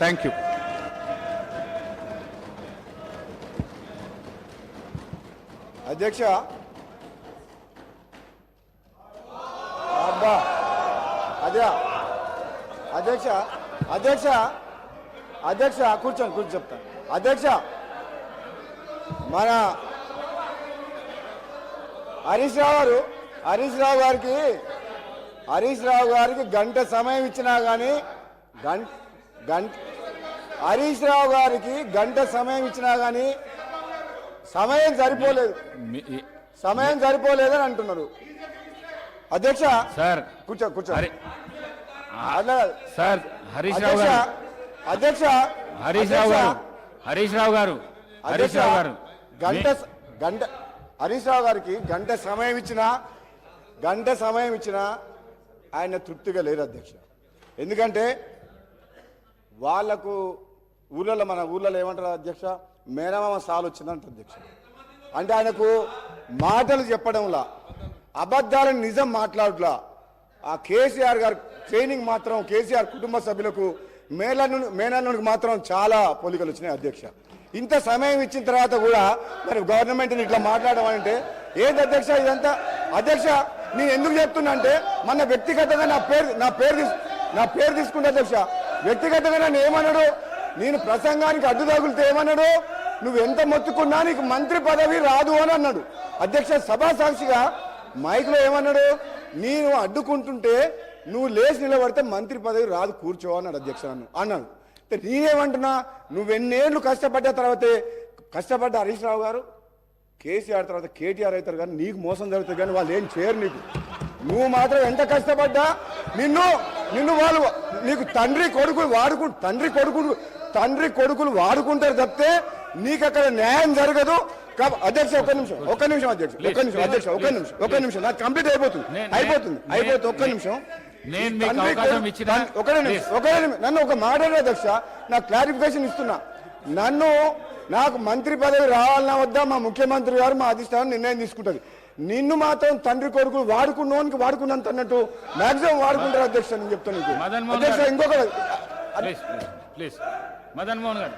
Thank you. అధ్యక్ష అబ్బా అదే అధ్యక్ష అధ్యక్ష అధ్యక్ష కూర్చొని చెప్తాను. అధ్యక్ష మన హరీష్ రావు గారికి గంట సమయం ఇచ్చినా కానీ హరీష్ రావు గారికి గంట సమయం ఇచ్చినా కానీ సమయం సరిపోలేదని అంటున్నారు. అధ్యక్ష సార్ కూర్చో సార్ హరీష్ రావు గారు అధ్యక్ష హరీష్ రావు గారు హరీష్ రావు గారికి గంట సమయం ఇచ్చినా ఆయన తృప్తిగా లేరు అధ్యక్ష. ఎందుకంటే వాళ్లకు మన ఊళ్ళలో ఏమంటారు అధ్యక్ష, మేనమామ సాలు వచ్చిందంటారు అధ్యక్ష. అంటే ఆయనకు మాటలు చెప్పడంలా, అబద్ధాలను నిజం మాట్లాడలా. ఆ కేసీఆర్ గారు ట్రైనింగ్ మాత్రం కేసీఆర్ కుటుంబ సభ్యులకు మేనల్లునికి మాత్రం చాలా పోలికలు వచ్చినాయి అధ్యక్ష. ఇంత సమయం ఇచ్చిన తర్వాత కూడా మరి గవర్నమెంట్ని ఇట్లా మాట్లాడడం అంటే ఏంటి అధ్యక్ష ఇదంతా? అధ్యక్ష నేను ఎందుకు చెప్తున్నా అంటే మన వ్యక్తిగతంగా నా పేరు తీసుకుంటా అధ్యక్ష. వ్యక్తిగతంగా నన్ను ఏమన్నాడు, నేను ప్రసంగానికి అడ్డు తగులితే ఏమన్నాడు, నువ్వు ఎంత మొత్తుకున్నా నీకు మంత్రి పదవి రాదు అని అన్నాడు అధ్యక్ష. సభా సాక్షిగా మైక్లో ఏమన్నాడు, నేను అడ్డుకుంటుంటే నువ్వు లేచి నిలబడితే మంత్రి పదవి రాదు, కూర్చో అన్నాడు అధ్యక్ష. అన్నాడు. నేనేమంటున్నా, నువ్వెన్నేళ్ళు కష్టపడ్డ హరీష్ రావు గారు కేసీఆర్ తర్వాత కేటీఆర్ అవుతారు, కానీ నీకు మోసం జరుగుతుంది, కానీ వాళ్ళు ఏం చేయరు నీకు. నువ్వు మాత్రం ఎంత కష్టపడ్డా నిన్ను వాళ్ళు నీకు తండ్రి కొడుకులు వాడుకుంటారు తప్పితే నీకు అక్కడ న్యాయం జరగదు. అధ్యక్ష ఒక్క నిమిషం అధ్యక్ష నాకు కంప్లీట్ అయిపోతుంది ఒక్క నిమిషం. నన్ను ఒక మాట్లాడే అధ్యక్ష, నాకు క్లారిఫికేషన్ ఇస్తున్నా. నాకు మంత్రి పదవి రావాలన్నా వద్దా మా ముఖ్యమంత్రి గారు మా అధిష్టానం నిర్ణయం తీసుకుంటుంది. నిన్ను మాత్రం తండ్రి కొడుకులు వాడుకున్నంత అన్నట్టు మాక్సిమం వాడుకుంటారు అధ్యక్ష. నేను చెప్తాను అధ్యక్ష. ఇంకొక మదన్ మోహన్ గారు